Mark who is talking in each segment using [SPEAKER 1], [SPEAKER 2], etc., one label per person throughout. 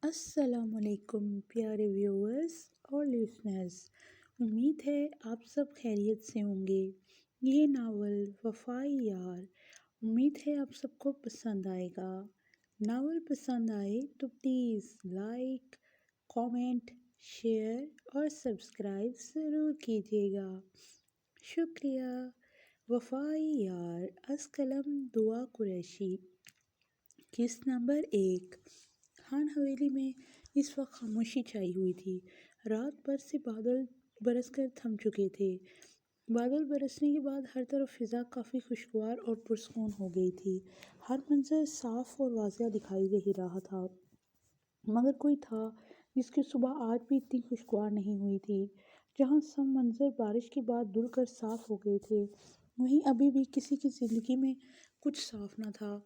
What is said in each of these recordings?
[SPEAKER 1] السلام علیکم پیارے ویورز اور لسنرز، امید ہے آپ سب خیریت سے ہوں گے۔ یہ ناول وفائی یار، امید ہے آپ سب کو پسند آئے گا۔ ناول پسند آئے تو پلیز لائک، کامنٹ، شیئر اور سبسکرائب ضرور کیجیے گا۔ شکریہ۔ وفائی یار از قلم دعا قریشی۔ قسط نمبر 1۔ خان حویلی میں اس وقت خاموشی چھائی ہوئی تھی۔ رات بھر سے بادل برس کر تھم چکے تھے۔ بادل برسنے کے بعد ہر طرف فضا کافی خوشگوار اور پرسکون ہو گئی تھی۔ ہر منظر صاف اور واضح دکھائی دے رہا تھا، مگر کوئی تھا جس کی صبح آج بھی اتنی خوشگوار نہیں ہوئی تھی۔ جہاں سب منظر بارش کے بعد دھل کر صاف ہو گئے تھے، وہیں ابھی بھی کسی کی زندگی میں کچھ صاف نہ تھا۔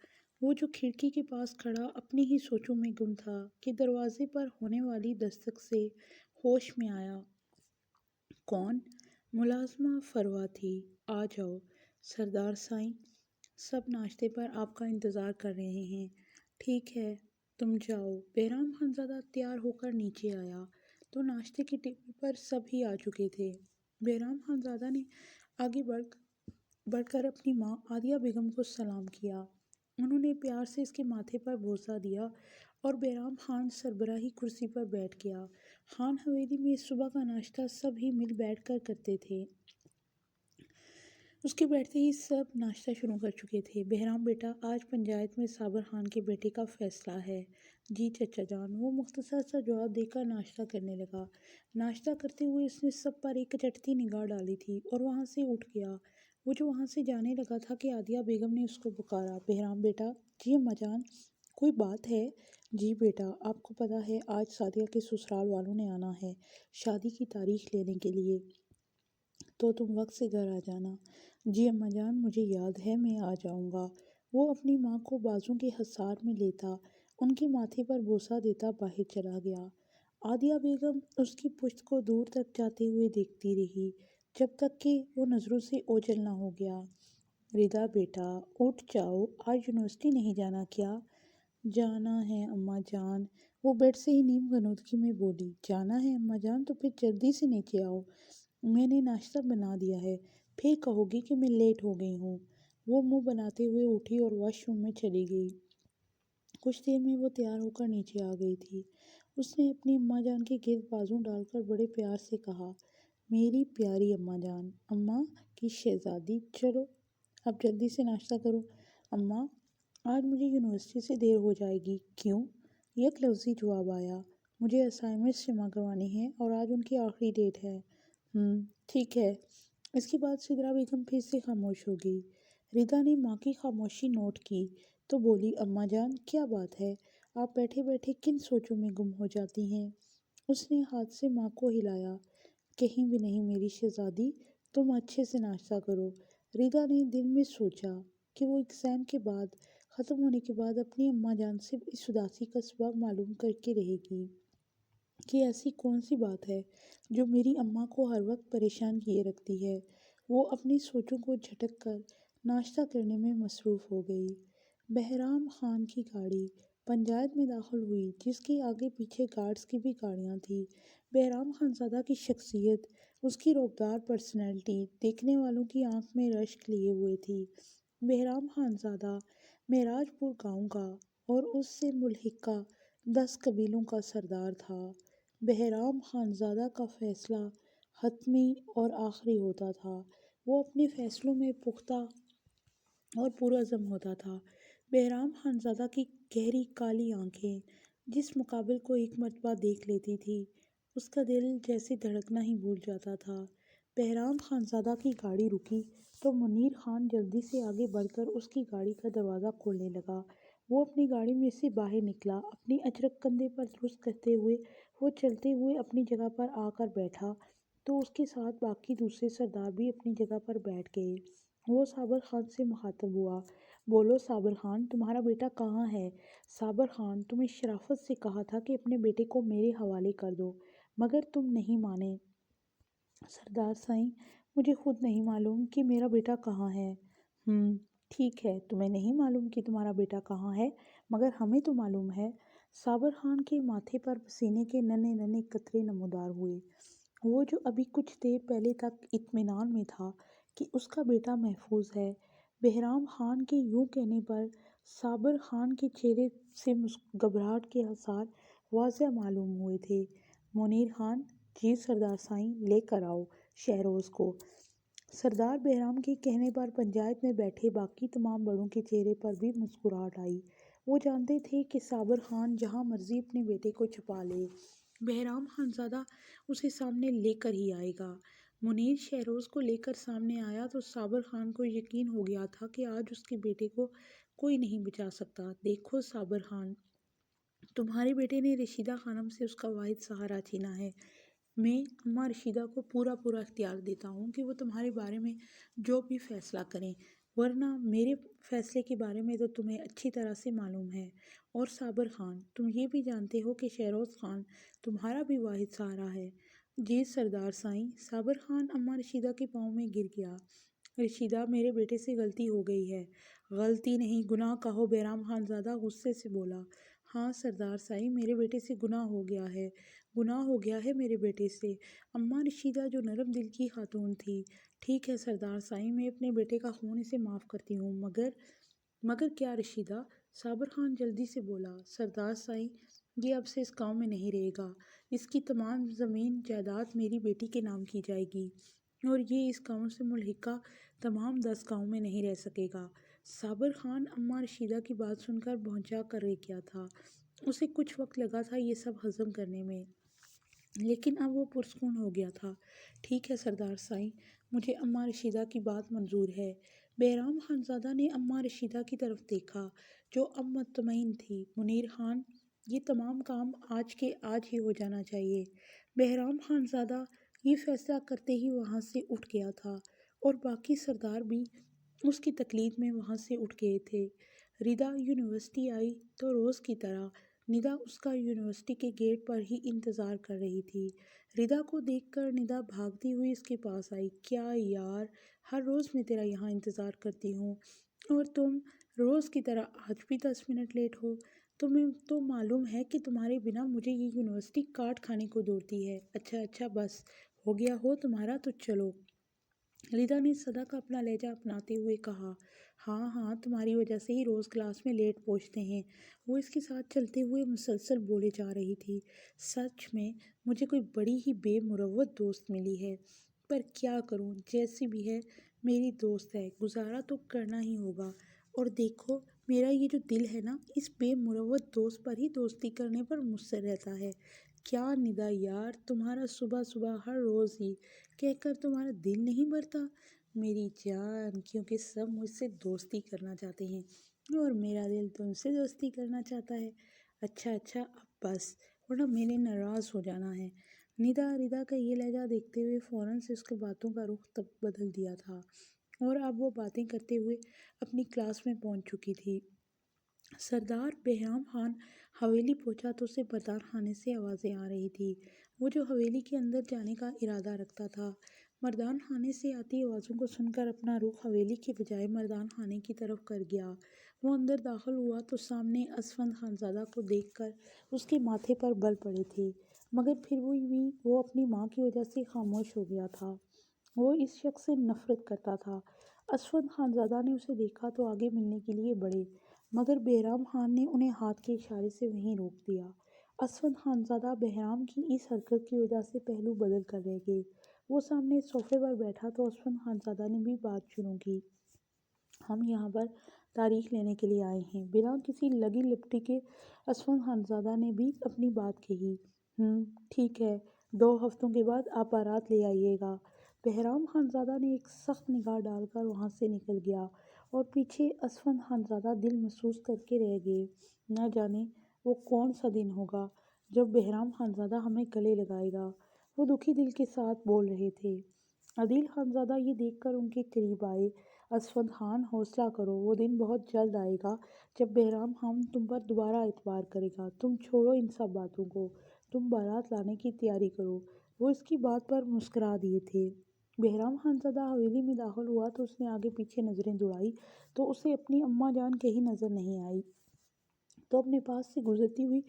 [SPEAKER 1] وہ جو کھڑکی کے پاس کھڑا اپنی ہی سوچوں میں گم تھا کہ دروازے پر ہونے والی دستک سے ہوش میں آیا۔ کون؟ ملازمہ فروا تھی۔ آ جاؤ سردار سائیں، سب ناشتے پر آپ کا انتظار کر رہے ہیں۔ ٹھیک ہے تم جاؤ۔ بہرام خان زادہ تیار ہو کر نیچے آیا تو ناشتے کے ٹیبل پر سب ہی آ چکے تھے۔ بہرام خان زادہ نے آگے بڑھ کر اپنی ماں عالیہ بیگم کو سلام کیا۔ انہوں نے پیار سے اس کے ماتھے پر بوسہ دیا اور بہرام خان سربراہی کرسی پر بیٹھ گیا۔ خان حویلی میں صبح کا ناشتہ سب ہی مل بیٹھ کر کرتے تھے۔ اس کے بیٹھتے ہی سب ناشتہ شروع کر چکے تھے۔ بہرام بیٹا، آج پنچایت میں صابر خان کے بیٹے کا فیصلہ ہے۔ جی چچا جان، وہ مختصر سا جواب دے کر ناشتہ کرنے لگا۔ ناشتہ کرتے ہوئے اس نے سب پر ایک چٹتی نگاہ ڈالی تھی اور وہاں سے اٹھ گیا۔ وہ جو وہاں سے جانے لگا تھا کہ عالیہ بیگم نے اس کو پکارا، بہرام بیٹا۔ جی اماں جان، کوئی بات ہے؟ جی بیٹا، آپ کو پتہ ہے آج سعدیہ کے سسرال والوں نے آنا ہے شادی کی تاریخ لینے کے لیے، تو تم وقت سے گھر آ جانا۔ جی اماں جان، مجھے یاد ہے، میں آ جاؤں گا۔ وہ اپنی ماں کو بازو کے حصار میں لیتا، ان کے ماتھے پر بوسہ دیتا باہر چلا گیا۔ عالیہ بیگم اس کی پشت کو دور تک جاتے ہوئے دیکھتی رہی، جب تک کہ وہ نظروں سے اوجھل نہ ہو گیا۔ ردا بیٹا، اٹھ جاؤ، آج یونیورسٹی نہیں جانا کیا؟ جانا ہے اماں جان، وہ بیڈ سے ہی نیم غنودگی میں بولی۔ جانا ہے اماں جان تو پھر جلدی سے نیچے آؤ، میں نے ناشتہ بنا دیا ہے، پھر کہو گی کہ میں لیٹ ہو گئی ہوں۔ وہ منہ بناتے ہوئے اٹھی اور واش روم میں چلی گئی۔ کچھ دیر میں وہ تیار ہو کر نیچے آ گئی تھی۔ اس نے اپنی اماں جان کے گرد بازو ڈال کر بڑے پیار سے کہا، میری پیاری اماں جان، اماں کی شہزادی، چلو اب جلدی سے ناشتہ کرو۔ اماں، آج مجھے یونیورسٹی سے دیر ہو جائے گی۔ کیوں؟ یک لفظی جواب آیا، مجھے اسائنمنٹس جمع کروانی ہے اور آج ان کی آخری ڈیٹ ہے۔ ٹھیک ہے۔ اس کے بعد سدرا بیگم پھر سے خاموش ہو گئی۔ ردا نے ماں کی خاموشی نوٹ کی تو بولی، اماں جان کیا بات ہے؟ آپ بیٹھے بیٹھے کن سوچوں میں گم ہو جاتی ہیں؟ اس نے ہاتھ سے ماں کو ہلایا۔ کہیں بھی نہیں میری شہزادی، تم اچھے سے ناشتہ کرو۔ ردا نے دل میں سوچا کہ وہ ایگزام کے بعد ختم ہونے کے بعد اپنی اماں جان سے اس اداسی کا سبب معلوم کر کے رہے گی کہ ایسی کون سی بات ہے جو میری اماں کو ہر وقت پریشان کیے رکھتی ہے۔ وہ اپنی سوچوں کو جھٹک کر ناشتہ کرنے میں مصروف ہو گئی۔ بہرام خان کی گاڑی پنچایت میں داخل ہوئی، جس کے آگے پیچھے گارڈز کی بھی گاڑیاں تھیں۔ بہرام خان زادہ کی شخصیت، اس کی روبدار پرسنالٹی دیکھنے والوں کی آنکھ میں رشک لیے ہوئے تھی۔ بہرام خان زادہ معراج پور گاؤں کا اور اس سے ملحقہ 10 قبیلوں کا سردار تھا۔ بہرام خان زادہ کا فیصلہ حتمی اور آخری ہوتا تھا۔ وہ اپنے فیصلوں میں پختہ اور پرعزم ہوتا تھا۔ بہرام خان زادہ کی گہری کالی آنکھیں جس مقابل کو ایک مرتبہ دیکھ لیتی تھی، اس کا دل جیسے دھڑکنا ہی بھول جاتا تھا۔ بہرام خان زادہ کی گاڑی رکی تو منیر خان جلدی سے آگے بڑھ کر اس کی گاڑی کا دروازہ کھولنے لگا۔ وہ اپنی گاڑی میں سے باہر نکلا، اپنی اچرک کندھے پر درست کرتے ہوئے وہ چلتے ہوئے اپنی جگہ پر آ کر بیٹھا تو اس کے ساتھ باقی دوسرے سردار بھی اپنی جگہ پر بیٹھ گئے۔ وہ صابر خان سے مخاطب ہوا، بولو صابر خان، تمہارا بیٹا کہاں ہے؟ صابر خان، تمہیں شرافت سے کہا تھا کہ اپنے بیٹے کو میرے حوالے کر دو، مگر تم نہیں مانے۔ سردار سائیں، مجھے خود نہیں معلوم کہ میرا بیٹا کہاں ہے۔ ٹھیک ہے، تمہیں نہیں معلوم کہ تمہارا بیٹا کہاں ہے، مگر ہمیں تو معلوم ہے۔ صابر خان کے ماتھے پر پسینے کے ننھے ننھے قطرے نمودار ہوئے۔ وہ جو ابھی کچھ دیر پہلے تک اطمینان میں تھا کہ اس کا بیٹا محفوظ ہے، بہرام خان کے یوں کہنے پر صابر خان کے چہرے سے گھبراہٹ کے آثار واضح معلوم ہوئے تھے۔ منیر خان، جی سردار سائیں، لے کر آؤ شہروز کو۔ سردار بہرام کے کہنے پر پنچایت میں بیٹھے باقی تمام بڑوں کے چہرے پر بھی مسکراہٹ آئی۔ وہ جانتے تھے کہ صابر خان جہاں مرضی اپنے بیٹے کو چھپا لے، بہرام خانزادہ اسے سامنے لے کر ہی آئے گا۔ منیر شہروز کو لے کر سامنے آیا تو صابر خان کو یقین ہو گیا تھا کہ آج اس کے بیٹے کو کوئی نہیں بچا سکتا۔ دیکھو صابر خان، تمہارے بیٹے نے رشیدہ خانم سے اس کا واحد سہارا چھینا ہے۔ میں اماں رشیدہ کو پورا اختیار دیتا ہوں کہ وہ تمہارے بارے میں جو بھی فیصلہ کریں، ورنہ میرے فیصلے کے بارے میں تو تمہیں اچھی طرح سے معلوم ہے۔ اور صابر خان، تم یہ بھی جانتے ہو کہ شہروز خان تمہارا بھی واحد سہارا ہے۔ جی سردار سائیں۔ صابر خان اماں رشیدہ کے پاؤں میں گر گیا۔ رشیدہ، میرے بیٹے سے غلطی ہو گئی ہے۔ غلطی نہیں، گناہ کہو، بہرام خانزادہ غصے سے بولا۔ ہاں سردار سائیں، میرے بیٹے سے گناہ ہو گیا ہے، گناہ ہو گیا ہے میرے بیٹے سے۔ اماں رشیدہ جو نرم دل کی خاتون تھی، ٹھیک ہے سردار سائیں، میں اپنے بیٹے کا خون اسے معاف کرتی ہوں، مگر کیا رشیدہ؟ صابر خان جلدی سے بولا۔ سردار سائیں، یہ اب سے اس گاؤں میں نہیں رہے گا۔ اس کی تمام زمین جائیداد میری بیٹی کے نام کی جائے گی اور یہ اس گاؤں سے ملحقہ تمام 10 گاؤں میں نہیں رہ سکے گا۔ صابر خان اماں رشیدہ کی بات سن کر بھونچا کر رہ گیا تھا۔ اسے کچھ وقت لگا تھا یہ سب ہضم کرنے میں، لیکن اب وہ پرسکون ہو گیا تھا۔ ٹھیک ہے سردار سائیں، مجھے اماں رشیدہ کی بات منظور ہے۔ بہرام خانزادہ نے اماں رشیدہ کی طرف دیکھا جو اب مطمئن تھی۔ منیر خان، یہ تمام کام آج کے آج ہی ہو جانا چاہیے۔ بہرام خانزادہ یہ فیصلہ کرتے ہی وہاں سے اٹھ گیا تھا اور باقی سردار بھی اس کی تقلید میں وہاں سے اٹھ گئے تھے۔ ردا یونیورسٹی آئی تو روز کی طرح ندا اس کا یونیورسٹی کے گیٹ پر ہی انتظار کر رہی تھی۔ ردا کو دیکھ کر ندا بھاگتی ہوئی اس کے پاس آئی۔ کیا یار، ہر روز میں تیرا یہاں انتظار کرتی ہوں اور تم روز کی طرح آج بھی 10 منٹ لیٹ ہو۔ تمہیں تو معلوم ہے کہ تمہارے بنا مجھے یہ یونیورسٹی کاٹ کھانے کو دوڑتی ہے۔ اچھا بس ہو گیا ہو تمہارا تو چلو۔ ردا نے سدا کا اپنا لہجہ اپناتے ہوئے کہا۔ ہاں، تمہاری وجہ سے ہی روز کلاس میں لیٹ پہنچتے ہیں۔ وہ اس کے ساتھ چلتے ہوئے مسلسل بولے جا رہی تھی۔ سچ میں مجھے کوئی بڑی ہی بے مروت دوست ملی ہے، پر کیا کروں، جیسی بھی ہے میری دوست ہے، گزارا تو کرنا ہی ہوگا۔ اور دیکھو میرا یہ جو دل ہے نا، اس بے مروت دوست پر ہی دوستی کرنے پر مصر رہتا ہے۔ کیا ندا یار، تمہارا صبح ہر روز ہی کہہ کر تمہارا دل نہیں بھرتا؟ میری جان، کیونکہ سب مجھ سے دوستی کرنا چاہتے ہیں اور میرا دل تم سے دوستی کرنا چاہتا ہے۔ اچھا اب بس، ورنہ میں نے ناراض ہو جانا ہے۔ ردا کا یہ لہجہ دیکھتے ہوئے فوراً سے اس کے باتوں کا رخ تب بدل دیا تھا اور اب وہ باتیں کرتے ہوئے اپنی کلاس میں پہنچ چکی تھی۔ سردار بہرام خان حویلی پہنچا تو اسے مردان خانے سے آوازیں آ رہی تھی۔ وہ جو حویلی کے اندر جانے کا ارادہ رکھتا تھا، مردان خانے سے آتی آوازوں کو سن کر اپنا رخ حویلی کے بجائے مردان خانے کی طرف کر گیا۔ وہ اندر داخل ہوا تو سامنے اسفند خانزادہ کو دیکھ کر اس کے ماتھے پر بل پڑے تھے، مگر پھر بھی وہ اپنی ماں کی وجہ سے خاموش ہو گیا تھا۔ وہ اس شخص سے نفرت کرتا تھا۔ اسفند خانزادہ نے اسے دیکھا تو آگے ملنے کے لیے بڑھے، مگر بہرام خان نے انہیں ہاتھ کے اشارے سے وہیں روک دیا۔ اسفند خانزادہ بہرام کی اس حرکت کی وجہ سے پہلو بدل کر رہ گئے۔ وہ سامنے صوفے پر بیٹھا تو اسفند خانزادہ نے بھی بات شروع کی۔ ہم یہاں پر تاریخ لینے کے لیے آئے ہیں۔ بنا کسی لگی لپٹی کے اسفند خانزادہ نے بھی اپنی بات کہی۔ ٹھیک ہے، 2 ہفتوں کے بعد آپ بارات لے آئیے گا۔ بہرام خانزادہ نے ایک سخت نگاہ ڈال کر وہاں سے نکل گیا اور پیچھے اسفند خانزادہ دل محسوس کر کے رہ گئے۔ نہ جانے وہ کون سا دن ہوگا جب بہرام خانزادہ ہمیں گلے لگائے گا، وہ دکھی دل کے ساتھ بول رہے تھے۔ عدیل خانزادہ یہ دیکھ کر ان کے قریب آئے۔ اسفند خان، حوصلہ کرو، وہ دن بہت جلد آئے گا جب بہرام خان تم پر دوبارہ اعتبار کرے گا۔ تم چھوڑو ان سب باتوں کو، تم بارات لانے کی تیاری کرو۔ وہ اس کی بات پر مسکرا دیے تھے۔ بہرام خانزادہ حویلی میں داخل ہوا تو اس نے آگے پیچھے نظریں دوڑائی تو اسے اپنی اماں جان کہیں نظر نہیں آئی۔ تو اپنے پاس سے گزرتی ہوئی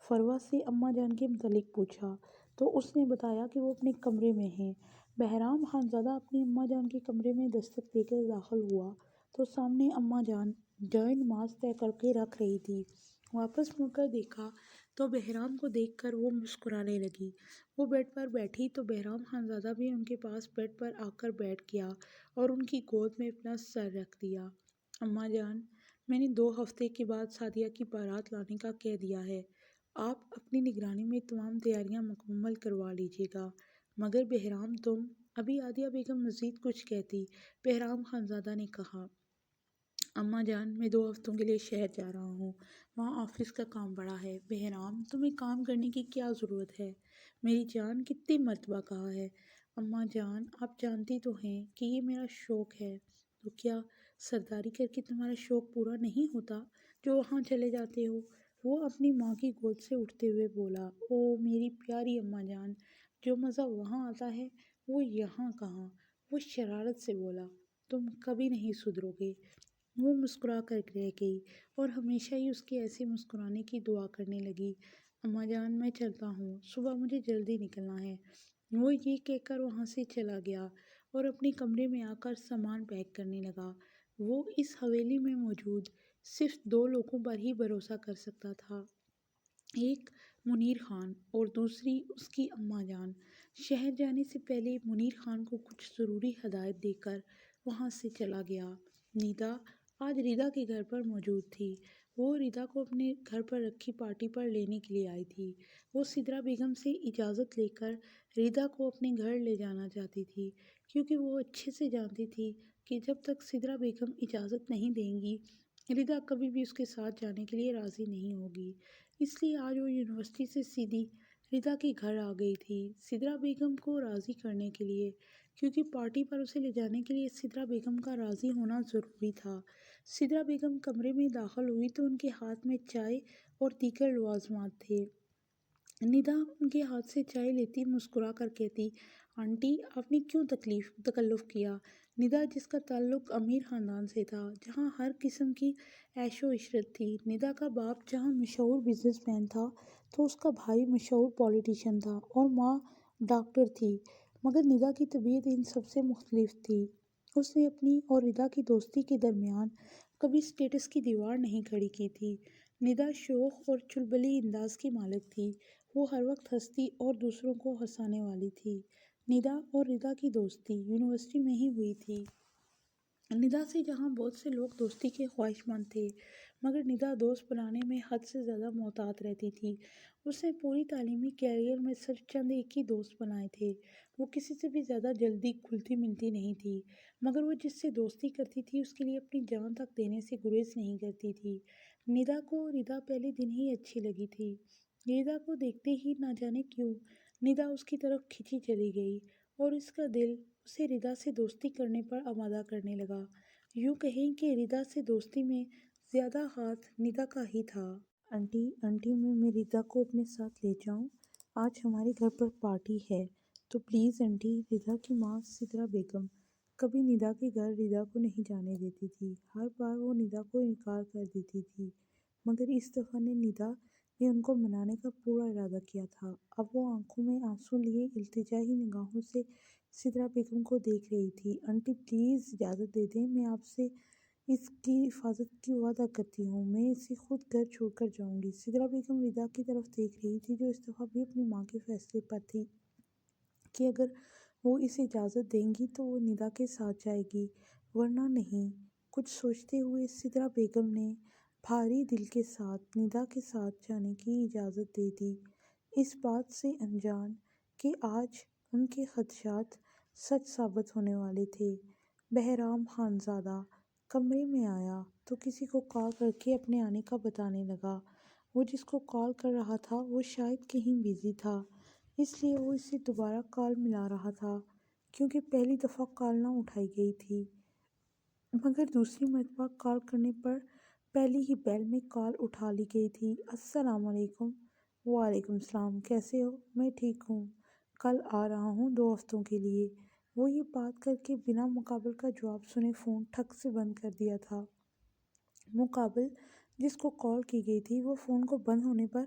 [SPEAKER 1] فروا سے اماں جان کے متعلق پوچھا تو اس نے بتایا کہ وہ اپنے کمرے میں ہیں۔ بہرام خانزادہ اپنی اماں جان کے کمرے میں دستک دے کر داخل ہوا تو سامنے اماں جان جائے نماز طے کر کے رکھ رہی تھی۔ واپس مڑ کر دیکھا تو بہرام کو دیکھ کر وہ مسکرانے لگی۔ وہ بیڈ پر بیٹھی تو بہرام خانزادہ بھی ان کے پاس بیڈ پر آ کر بیٹھ گیا اور ان کی گود میں اپنا سر رکھ دیا۔ اماں جان، میں نے 2 ہفتے کے بعد سعدیہ کی بارات لانے کا کہہ دیا ہے۔ آپ اپنی نگرانی میں تمام تیاریاں مکمل کروا لیجیے گا۔ مگر بہرام تم… ابھی عادیہ بیگم مزید کچھ کہتی، بہرام خانزادہ نے کہا، اماں جان میں 2 ہفتوں کے لیے شہر جا رہا ہوں، وہاں آفس کا کام بڑا ہے۔ بہرام تمہیں کام کرنے کی کیا ضرورت ہے؟ میری جان کتنی مرتبہ کہا ہے۔ اماں جان آپ جانتی تو ہیں کہ یہ میرا شوق ہے۔ تو کیا سرداری کر کے تمہارا شوق پورا نہیں ہوتا جو وہاں چلے جاتے ہو؟ وہ اپنی ماں کی گود سے اٹھتے ہوئے بولا، او میری پیاری اماں جان، جو مزہ وہاں آتا ہے وہ یہاں کہاں؟ وہ شرارت سے بولا، تم کبھی نہیں سدھرو گے۔ وہ مسکرا کر رہ گئی اور ہمیشہ ہی اس کے ایسے مسکرانے کی دعا کرنے لگی۔ اماں جان میں چلتا ہوں، صبح مجھے جلدی نکلنا ہے۔ وہ یہ کہہ کر وہاں سے چلا گیا اور اپنے کمرے میں آ کر سامان پیک کرنے لگا۔ وہ اس حویلی میں موجود صرف 2 لوگوں پر ہی بھروسہ کر سکتا تھا، ایک منیر خان اور دوسری اس کی اماں جان۔ شہر جانے سے پہلے منیر خان کو کچھ ضروری ہدایت دے کر وہاں سے چلا گیا۔ نیدا آج ریدا کے گھر پر موجود تھی۔ وہ ریدا کو اپنے گھر پر رکھی پارٹی پر لینے کے لیے آئی تھی۔ وہ سدرا بیگم سے اجازت لے کر ریدا کو اپنے گھر لے جانا چاہتی تھی، کیونکہ وہ اچھے سے جانتی تھی کہ جب تک سدرا بیگم اجازت نہیں دیں گی ریدا کبھی بھی اس کے ساتھ جانے کے لیے راضی نہیں ہوگی۔ اس لیے آج وہ یونیورسٹی سے سیدھی ریدا کے گھر آ گئی تھی سدرا بیگم کو راضی کرنے کے لیے، کیونکہ پارٹی پر اسے لے جانے کے لیے سدرا بیگم کا راضی ہونا ضروری تھا۔ سدرا بیگم کمرے میں داخل ہوئی تو ان کے ہاتھ میں چائے اور دیگر لوازمات تھے۔ ندا ان کے ہاتھ سے چائے لیتی مسکرا کر کہتی، آنٹی آپ نے کیوں تکلف کیا؟ ندا جس کا تعلق امیر خاندان سے تھا، جہاں ہر قسم کی عیش و عشرت تھی۔ ندا کا باپ جہاں مشہور بزنس مین تھا تو اس کا بھائی مشہور پولیٹیشین تھا اور ماں ڈاکٹر تھی، مگر ندا کی طبیعت ان سب سے مختلف تھی۔ اس نے اپنی اور ریدا کی دوستی کے درمیان کبھی اسٹیٹس کی دیوار نہیں کھڑی کی تھی۔ ندا شوخ اور چلبلی انداز کی مالک تھی۔ وہ ہر وقت ہنستی اور دوسروں کو ہنسانے والی تھی۔ ندا اور ریدا کی دوستی یونیورسٹی میں ہی ہوئی تھی۔ ندا سے جہاں بہت سے لوگ دوستی کے خواہش مند تھے، مگر ندا دوست بنانے میں حد سے زیادہ محتاط رہتی تھی۔ اس نے پوری تعلیمی کیریئر میں صرف چند ایک ہی دوست بنائے تھے۔ وہ کسی سے بھی زیادہ جلدی گھلتی ملتی نہیں تھی، مگر وہ جس سے دوستی کرتی تھی اس کے لیے اپنی جان تک دینے سے گریز نہیں کرتی تھی۔ ندا کو ریدا پہلے دن ہی اچھی لگی تھی۔ ریدا کو دیکھتے ہی نہ جانے کیوں ندا اس کی طرف کھینچی چلی گئی اور اس کا دل اسے ریدا سے دوستی کرنے پر آمادہ کرنے لگا۔ یوں کہیں کہ ریدا سے دوستی میں زیادہ ہاتھ ندا کا ہی تھا۔ آنٹی میں ریدا کو اپنے ساتھ لے جاؤں؟ آج ہمارے گھر پر پارٹی ہے تو پلیز آنٹی۔ ریدا کی ماں سدرا بیگم کبھی ندا کے گھر ریدا کو نہیں جانے دیتی تھی۔ ہر بار وہ ندا کو انکار کر دیتی تھی، مگر اس دفعہ ندا نے ان کو منانے کا پورا ارادہ کیا تھا۔ اب وہ آنکھوں میں آنسو لیے التجائی نگاہوں سے سدرا بیگم کو دیکھ رہی تھی۔ آنٹی پلیز اجازت دے دیں، میں آپ سے اس کی حفاظت کی وعدہ کرتی ہوں، میں اسے خود گھر چھوڑ کر جاؤں گی۔ سدرا بیگم ریدا کی طرف دیکھ رہی تھی جو اس دفعہ بھی اپنی ماں کے فیصلے پر تھی کہ اگر وہ اسے اجازت دیں گی تو وہ ندا کے ساتھ جائے گی، ورنہ نہیں۔ کچھ سوچتے ہوئے سدرا بیگم نے بھاری دل کے ساتھ ندا کے ساتھ جانے کی اجازت دے دی، اس بات سے انجان کہ آج ان کے خدشات سچ ثابت ہونے والے تھے۔ بہرام خانزادہ کمرے میں آیا تو کسی کو کال کر کے اپنے آنے کا بتانے لگا۔ وہ جس کو کال کر رہا تھا وہ شاید کہیں بزی تھا، اس لیے وہ اسے دوبارہ کال ملا رہا تھا، کیونکہ پہلی دفعہ کال نہ اٹھائی گئی تھی، مگر دوسری مرتبہ کال کرنے پر پہلی ہی بیل میں کال اٹھا لی گئی تھی۔ السلام علیکم۔ وعلیکم السلام، کیسے ہو؟ میں ٹھیک ہوں، کل آ رہا ہوں 2 ہفتوں کے لیے۔ وہ یہ بات کر کے بنا مقابل کا جواب سنے فون ٹھک سے بند کر دیا تھا۔ مقابل جس کو کال کی گئی تھی وہ فون کو بند ہونے پر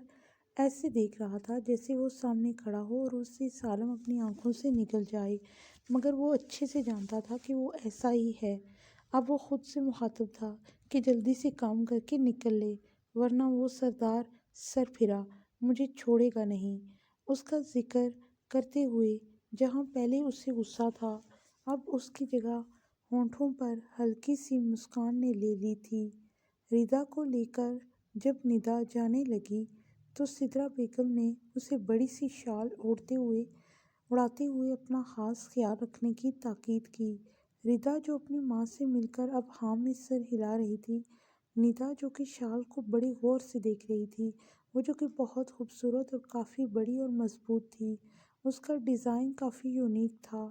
[SPEAKER 1] ایسے دیکھ رہا تھا جیسے وہ سامنے کھڑا ہو اور اس سے سالم اپنی آنکھوں سے نکل جائے، مگر وہ اچھے سے جانتا تھا کہ وہ ایسا ہی ہے۔ اب وہ خود سے مخاطب تھا کہ جلدی سے کام کر کے نکل لے، ورنہ وہ سردار سر پھرا مجھے چھوڑے گا نہیں۔ اس کا ذکر کرتے ہوئے جہاں پہلے اسے غصہ تھا، اب اس کی جگہ ہونٹوں پر ہلکی سی مسکان نے لے لی تھی۔ ردا کو لے کر جب ندا جانے لگی تو سدرا بیگم نے اسے بڑی سی شال اڑاتے ہوئے اپنا خاص خیال رکھنے کی تاکید کی۔ ردا جو اپنی ماں سے مل کر اب ہاں میں سر ہلا رہی تھی، ندا جو کہ شال کو بڑی غور سے دیکھ رہی تھی، وہ جو کہ بہت خوبصورت اور کافی بڑی اور مضبوط تھی، اس کا ڈیزائن کافی یونیک تھا۔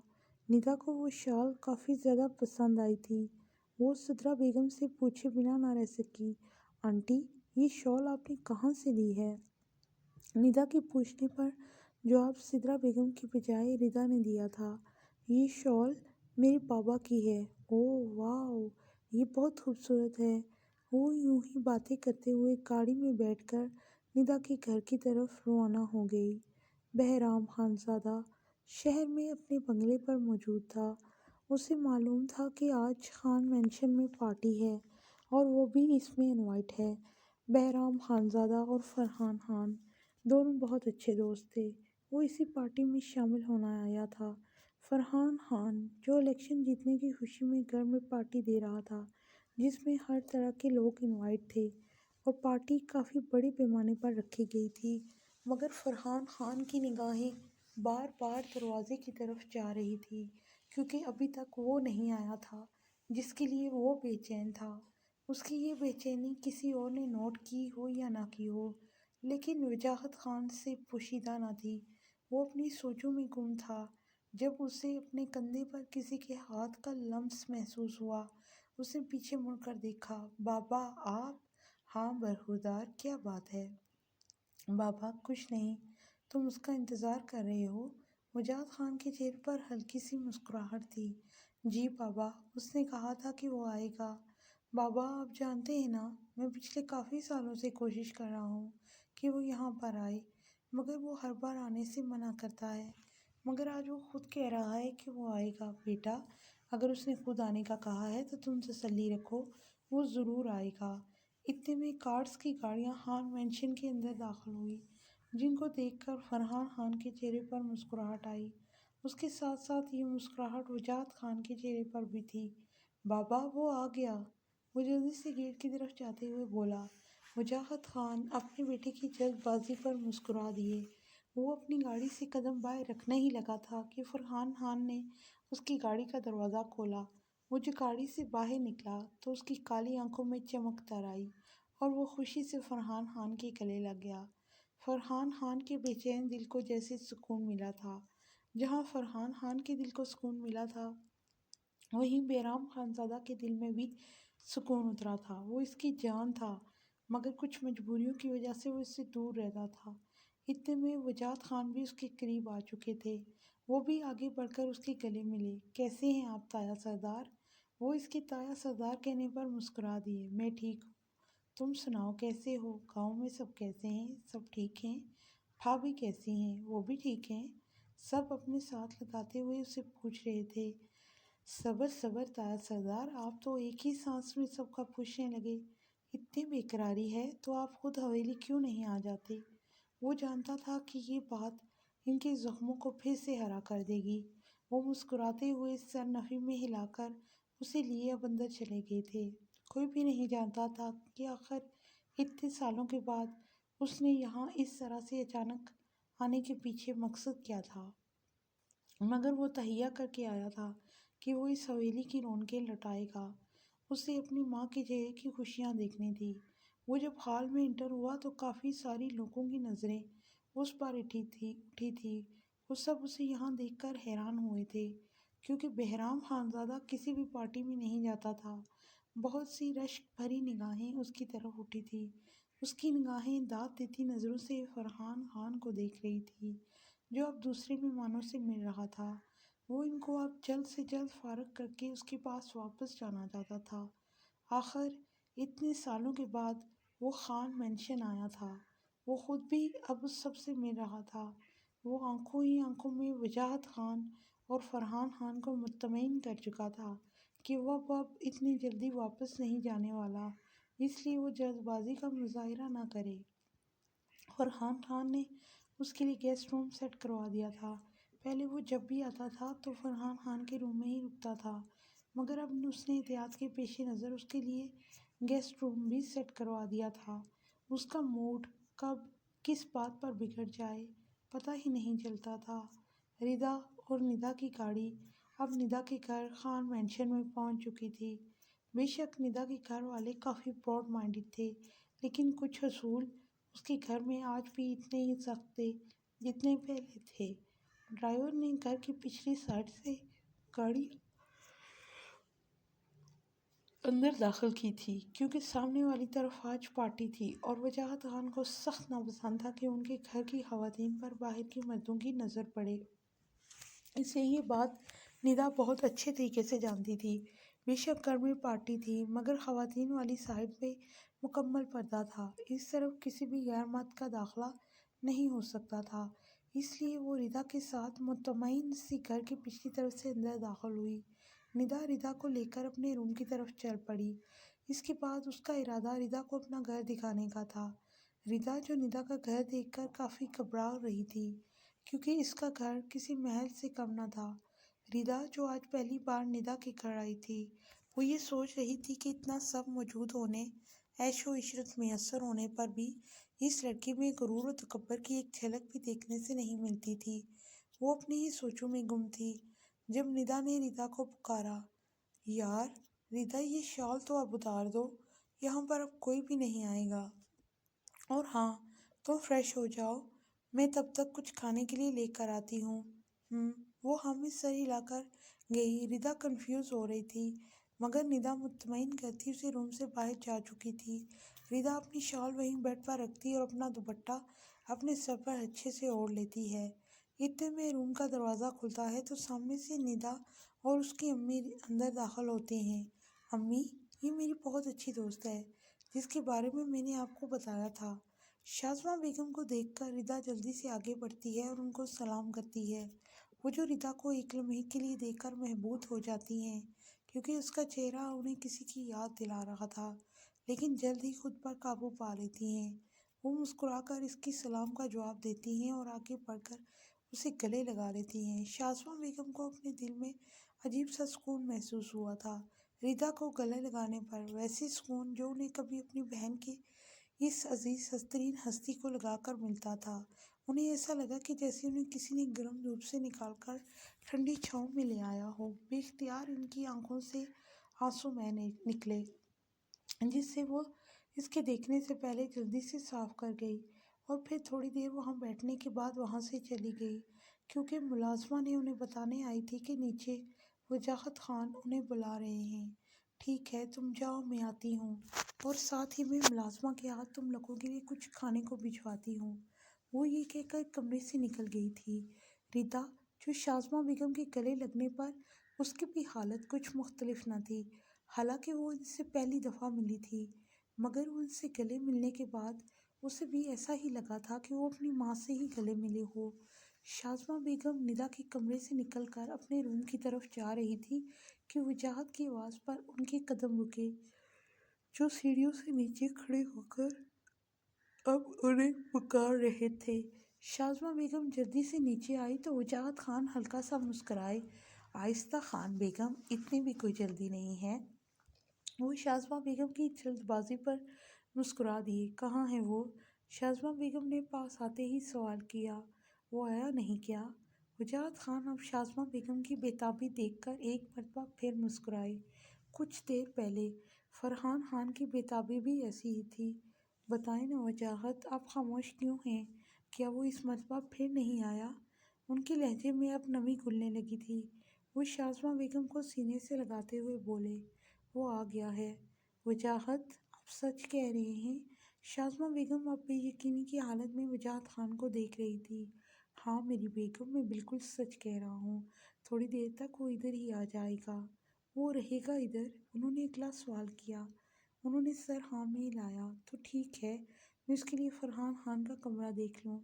[SPEAKER 1] ندا کو وہ شال کافی زیادہ پسند آئی تھی۔ وہ سدرا بیگم سے پوچھے بنا نہ رہ سکی، آنٹی یہ شال آپ نے کہاں سے لی ہے؟ ندا کے پوچھنے پر جواب سدرا بیگم کی بجائے ردا نے دیا تھا، یہ شال میرے بابا کی ہے۔ اوہ واو، یہ بہت خوبصورت ہے۔ وہ یوں ہی باتیں کرتے ہوئے گاڑی میں بیٹھ کر ندا کے گھر کی طرف روانہ ہو گئی۔ بہرام خانزادہ شہر میں اپنے بنگلے پر موجود تھا۔ اسے معلوم تھا کہ آج خان مینشن میں پارٹی ہے اور وہ بھی اس میں انوائٹ ہے۔ بہرام خانزادہ اور فرحان خان دونوں بہت اچھے دوست تھے۔ وہ اسی پارٹی میں شامل ہونا آیا تھا۔ فرحان خان جو الیکشن جیتنے کی خوشی میں گھر میں پارٹی دے رہا تھا، جس میں ہر طرح کے لوگ انوائٹ تھے اور پارٹی کافی بڑے پیمانے پر رکھی گئی تھی، مگر فرحان خان کی نگاہیں بار بار دروازے کی طرف جا رہی تھی کیونکہ ابھی تک وہ نہیں آیا تھا جس کے لیے وہ بے چین تھا۔ اس کی یہ بے چینی کسی اور نے نوٹ کی ہو یا نہ کی ہو، لیکن وجاہت خان سے پوشیدہ نہ تھی۔ وہ اپنی سوچوں میں گم تھا جب اسے اپنے کندھے پر کسی کے ہاتھ کا لمس محسوس ہوا۔ اس نے پیچھے مڑ کر دیکھا، بابا آپ؟ ہاں برخوردار، کیا بات ہے؟ بابا کچھ نہیں، تم اس کا انتظار کر رہے ہو؟ وجاہت خان کے چہرے پر ہلکی سی مسکراہٹ تھی۔ جی بابا، اس نے کہا تھا کہ وہ آئے گا۔ بابا آپ جانتے ہیں نا، میں پچھلے کافی سالوں سے کوشش کر رہا ہوں کہ وہ یہاں پر آئے، مگر وہ ہر بار آنے سے منع کرتا ہے، مگر آج وہ خود کہہ رہا ہے کہ وہ آئے گا۔ بیٹا اگر اس نے خود آنے کا کہا ہے تو تم تسلی رکھو، وہ ضرور آئے گا۔ اتنے میں کارز کی گاڑیاں خان مینشن کے اندر داخل ہوئی، جن کو دیکھ کر فرحان خان کے چہرے پر مسکراہٹ آئی۔ اس کے ساتھ ساتھ یہ مسکراہٹ وجاہت خان کے چہرے پر بھی تھی۔ بابا وہ آ گیا، وہ جلدی سے گیٹ کی طرف جاتے ہوئے بولا۔ وجاہت خان اپنے بیٹے کی جلد بازی پر مسکرا دیے۔ وہ اپنی گاڑی سے قدم باہر رکھنے ہی لگا تھا کہ فرحان خان نے اس کی گاڑی کا دروازہ کھولا۔ وہ جو گاڑی سے باہر نکلا تو اس کی کالی آنکھوں میں چمک تر آئی اور وہ خوشی سے فرحان خان کے گلے لگ گیا۔ فرحان خان کے بے چین دل کو جیسے سکون ملا تھا۔ جہاں فرحان خان کے دل کو سکون ملا تھا، وہیں بہرام خانزادہ کے دل میں بھی سکون اترا تھا۔ وہ اس کی جان تھا، مگر کچھ مجبوریوں کی وجہ سے وہ اس سے دور رہتا تھا۔ اتنے میں وجاہت خان بھی اس کے قریب آ چکے تھے۔ وہ بھی آگے بڑھ کر اس کے گلے ملے۔ کیسے ہیں آپ تایا سردار؟ وہ اس کے تایا سردار کہنے پر مسکرا دیے۔ میں ٹھیک ہوں، تم سناؤ کیسے ہو؟ گاؤں میں سب کیسے ہیں؟ سب ٹھیک ہیں؟ بھابھی کیسی ہیں؟ وہ بھی ٹھیک ہیں؟ سب اپنے ساتھ لگاتے ہوئے اسے پوچھ رہے تھے۔ صبر صبر تایا سردار، آپ تو ایک ہی سانس میں سب کا پوچھنے لگے۔ اتنی بے قراری ہے تو آپ خود حویلی کیوں نہیں آ جاتے؟ وہ جانتا تھا کہ یہ بات ان کے زخموں کو پھر سے ہرا کر دے گی۔ وہ مسکراتے ہوئے سر نفی میں ہلا کر اسے لیے اب اندر چلے گئے تھے۔ کوئی بھی نہیں جانتا تھا کہ آخر اتنے سالوں کے بعد اس نے یہاں اس طرح سے اچانک آنے کے پیچھے مقصد کیا تھا، مگر وہ تہیہ کر کے آیا تھا کہ وہ اس حویلی کی رونقیں لوٹائے گا۔ اسے اپنی ماں کے چہرے کی خوشیاں دیکھنی تھی۔ وہ جب ہال میں انٹر ہوا تو کافی ساری لوگوں کی نظریں اس پر اٹھی تھی۔ وہ سب اسے یہاں دیکھ کر حیران ہوئے تھے، کیونکہ بہرام خانزادہ کسی بھی پارٹی میں نہیں جاتا تھا۔ بہت سی رشک بھری نگاہیں اس کی طرف اٹھی تھی۔ اس کی نگاہیں داد دیتی نظروں سے فرحان خان کو دیکھ رہی تھی، جو اب دوسرے مہمانوں سے مل رہا تھا۔ وہ ان کو اب جلد سے جلد فارغ کر کے اس کے پاس واپس جانا چاہتا تھا۔ آخر اتنے سالوں کے بعد وہ خان مینشن آیا تھا۔ وہ خود بھی اب سب سے مل رہا تھا۔ وہ آنکھوں ہی آنکھوں میں وجاہت خان اور فرحان خان کو مطمئن کر چکا تھا کہ وہ اب اتنی جلدی واپس نہیں جانے والا، اس لیے وہ جلد بازی کا مظاہرہ نہ کرے۔ فرحان خان نے اس کے لیے گیسٹ روم سیٹ کروا دیا تھا۔ پہلے وہ جب بھی آتا تھا تو فرحان خان کے روم میں ہی رکتا تھا، مگر اب اس نے احتیاط کے پیش نظر اس کے لیے گیسٹ روم بھی سیٹ کروا دیا تھا۔ اس کا موڈ کب کس بات پر بگڑ جائے پتہ ہی نہیں چلتا تھا۔ ردا اور ندا کی گاڑی اب ندا کے گھر خان مینشن میں پہنچ چکی تھی۔ بے شک ندا کے گھر والے کافی براڈ مائنڈڈ تھے، لیکن کچھ اصول اس کے گھر میں آج بھی اتنے ہی سخت تھے جتنے پہلے تھے۔ ڈرائیور نے گھر کی پچھلی سائڈ سے گاڑی اندر داخل کی تھی کیونکہ سامنے والی طرف آج پارٹی تھی اور وجاہت خان کو سخت ناپسند تھا کہ ان کے گھر کی خواتین پر باہر کے مردوں کی نظر پڑے۔ اسے یہ بات ندا بہت اچھے طریقے سے جانتی تھی۔ بے شک گھر میں پارٹی تھی، مگر خواتین والی سائڈ پہ مکمل پردہ تھا، اس طرف کسی بھی غیر مرد کا داخلہ نہیں ہو سکتا تھا۔ اس لیے وہ ردا کے ساتھ مطمئن سی گھر کی پچھلی طرف سے اندر داخل ہوئی۔ ندا ردا کو لے کر اپنے روم کی طرف چل پڑی۔ اس کے بعد اس کا ارادہ ردا کو اپنا گھر دکھانے کا تھا۔ ردا جو ندا کا گھر دیکھ کر کافی گھبرا رہی تھی کیونکہ اس کا گھر کسی محل سے کم نہ تھا۔ ردا جو آج پہلی بار ندا کے گھر آئی تھی، وہ یہ سوچ رہی تھی کہ اتنا سب موجود ہونے، عیش و عشرت میسر ہونے پر بھی اس لڑکی میں غرور و تکبر کی ایک جھلک بھی دیکھنے سے نہیں ملتی تھی۔ وہ اپنی ہی سوچوں میں گم تھی جب ندا نے ردا کو پکارا، یار ردا یہ شال تو اب اتار دو، یہاں پر اب کوئی بھی نہیں آئے گا، اور ہاں تم فریش ہو جاؤ، میں تب تک کچھ کھانے کے لیے لے کر آتی ہوں۔ وہ ہمیں سر ہلا کر گئی۔ ردا کنفیوز ہو رہی تھی، مگر ندا مطمئن کرتی اسے روم سے باہر جا چکی تھی۔ ردا اپنی شال وہیں بیڈ پر رکھتی اور اپنا دوپٹہ اپنے سر پر اچھے سے اوڑھ لیتی ہے۔ اتنے میں روم کا دروازہ کھلتا ہے تو سامنے سے ندا اور اس کی امی اندر داخل ہوتے ہیں۔ امی، یہ میری بہت اچھی دوست ہے جس کے بارے میں نے آپ کو بتایا تھا۔ شازمہ بیگم کو دیکھ کر ردا جلدی سے آگے بڑھتی ہے اور ان کو سلام کرتی ہے۔ وہ جو ردا کو ایک لمحے کے لیے دیکھ کر محبوط ہو جاتی ہیں کیونکہ اس کا چہرہ انہیں کسی کی یاد دلا رہا تھا، لیکن جلد ہی خود پر قابو پا لیتی ہیں۔ وہ مسکرا کر اس کی سلام کا جواب دیتی ہیں اور آگے بڑھ کر اسے گلے لگا لیتی ہیں۔ شازمہ بیگم کو اپنے دل میں عجیب سا سکون محسوس ہوا تھا ردا کو گلے لگانے پر، ویسے سکون جو انہیں کبھی اپنی بہن کے اس عزیز ترین ہستی کو لگا کر ملتا تھا۔ انہیں ایسا لگا کہ جیسے انہیں کسی نے گرم دھوپ سے نکال کر ٹھنڈی چھاؤں میں لے آیا ہو۔ بے اختیار ان کی آنکھوں سے آنسو بہہ نکلے جس سے وہ اس کے دیکھنے سے پہلے جلدی سے صاف کر گئی اور پھر تھوڑی دیر وہاں بیٹھنے کے بعد وہاں سے چلی گئی کیونکہ ملازمہ نے انہیں بتانے آئی تھی کہ نیچے وجاہت خان انہیں بلا رہے ہیں۔ ٹھیک ہے تم جاؤ، میں آتی ہوں، اور ساتھ ہی میں ملازمہ کے ہاتھ تم لوگوں کے لیے کچھ کھانے کو بھجواتی ہوں۔ وہ یہ کہہ کر کمرے سے نکل گئی تھی۔ ردا جو شازمہ بیگم کے گلے لگنے پر اس کی بھی حالت کچھ مختلف نہ تھی، حالانکہ وہ ان سے پہلی دفعہ ملی تھی، مگر ان سے گلے ملنے کے بعد اسے بھی ایسا ہی لگا تھا کہ وہ اپنی ماں سے ہی گلے ملے ہو۔ شازمہ بیگم ندا کے کمرے سے نکل کر اپنے روم کی طرف جا رہی تھی کہ وجاہت کی آواز پر ان کے قدم رکے جو سیڑھیوں سے نیچے کھڑے ہو کر اب انہیں پکار رہے تھے۔ شازمہ بیگم جلدی سے نیچے آئی تو وجاہت خان ہلکا سا مسکرائے، آہستہ خان بیگم، اتنی بھی کوئی جلدی نہیں ہے۔ وہ شازمہ بیگم کی جلد بازی پر مسکرا دیے، کہاں ہے وہ؟ شازمہ بیگم نے پاس آتے ہی سوال کیا، وہ آیا نہیں کیا؟ وجاہت خان اب شازمہ بیگم کی بے تابی دیکھ کر ایک مرتبہ پھر مسکرائے، کچھ دیر پہلے فرحان خان کی بے تابی بھی ایسی ہی تھی۔ بتائیں نا وجاہت، آپ خاموش کیوں ہیں؟ کیا وہ اس مرتبہ پھر نہیں آیا؟ ان کے لہجے میں اب نمی گھلنے لگی تھی۔ وہ شازمہ بیگم کو سینے سے لگاتے ہوئے بولے، وہ آ گیا ہے۔ وجاہت، آپ سچ کہہ رہے ہیں؟ شازمہ بیگم اب بے یقینی کی حالت میں وجاہت خان کو دیکھ رہی تھی۔ ہاں میری بیگم، میں بالکل سچ کہہ رہا ہوں، تھوڑی دیر تک وہ ادھر ہی آ جائے گا۔ وہ رہے گا ادھر؟ انہوں نے اگلا سوال کیا۔ انہوں نے سر ہاں میں ہلایا۔ تو ٹھیک ہے، میں اس کے لیے فرحان خان کا کمرہ دیکھ لوں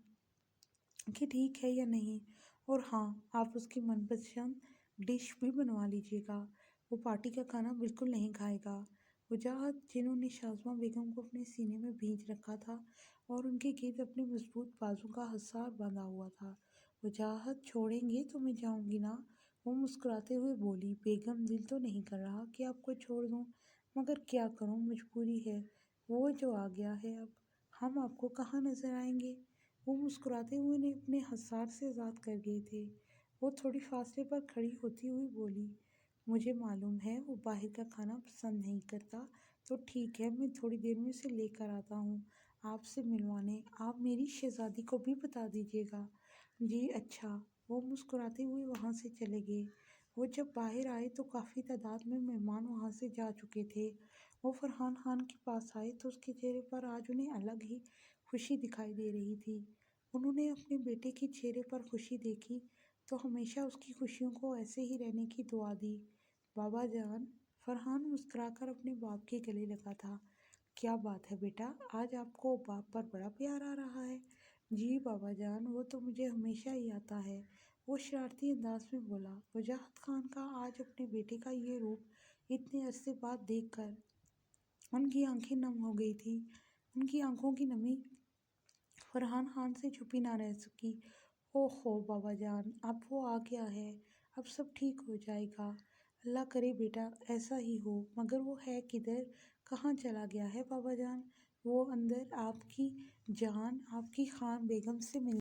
[SPEAKER 1] کہ ٹھیک ہے یا نہیں، اور ہاں، آپ اس کی من پسند ڈش بھی بنوا لیجیے گا، وہ پارٹی کا کھانا بالکل نہیں کھائے گا۔ وجاہت، جنہوں نے شازمہ بیگم کو اپنے سینے میں بھینچ رکھا تھا اور ان کے گرد اپنے مضبوط بازو کا حصار باندھا ہوا تھا۔ وجاہت، چھوڑیں گے تو میں جاؤں گی نا؟ وہ مسکراتے ہوئے بولی۔ بیگم، دل تو نہیں کر رہا کہ آپ کو چھوڑ دوں، مگر کیا کروں، مجبوری ہے، وہ جو آ گیا ہے، اب ہم آپ کو کہاں نظر آئیں گے؟ وہ مسکراتے ہوئے نے اپنے حصار سے آزاد کر گئے تھے۔ وہ تھوڑی فاصلے پر کھڑی ہوتی ہوئی بولی، مجھے معلوم ہے وہ باہر کا کھانا پسند نہیں کرتا، تو ٹھیک ہے، میں تھوڑی دیر میں اسے لے کر آتا ہوں آپ سے ملوانے، آپ میری شہزادی کو بھی بتا دیجیے گا۔ جی اچھا۔ وہ مسکراتے ہوئے وہاں سے چلے گئے۔ وہ جب باہر آئے تو کافی تعداد میں مہمان وہاں سے جا چکے تھے۔ وہ فرحان خان کے پاس آئے تو اس کے چہرے پر آج انہیں الگ ہی خوشی دکھائی دے رہی تھی۔ انہوں نے اپنے بیٹے کے چہرے پر خوشی دیکھی تو ہمیشہ اس کی خوشیوں کو ایسے ہی رہنے کی دعا دی۔ بابا جان، فرحان مسکرا کر اپنے باپ کے گلے لگا تھا۔ کیا بات ہے بیٹا، آج آپ کو باپ پر بڑا پیار آ رہا ہے؟ جی بابا جان، وہ تو مجھے ہمیشہ ہی آتا ہے، وہ شرارتی انداز میں بولا۔ وجاہت خان کا آج اپنے بیٹے کا یہ روپ اتنے عرصے بعد دیکھ کر ان کی آنکھیں نم ہو گئی تھیں۔ ان کی آنکھوں کی نمی فرحان خان سے چھپی نہ رہ سکی۔ اوہو بابا جان، اب وہ آ گیا ہے، اب سب ٹھیک ہو جائے گا، اللہ کرے بیٹا ایسا ہی ہو، مگر وہ ہے کدھر، کہاں چلا گیا ہے بابا جان؟ وہ اندر آپ کی جان، آپ کی خان بیگم سے مل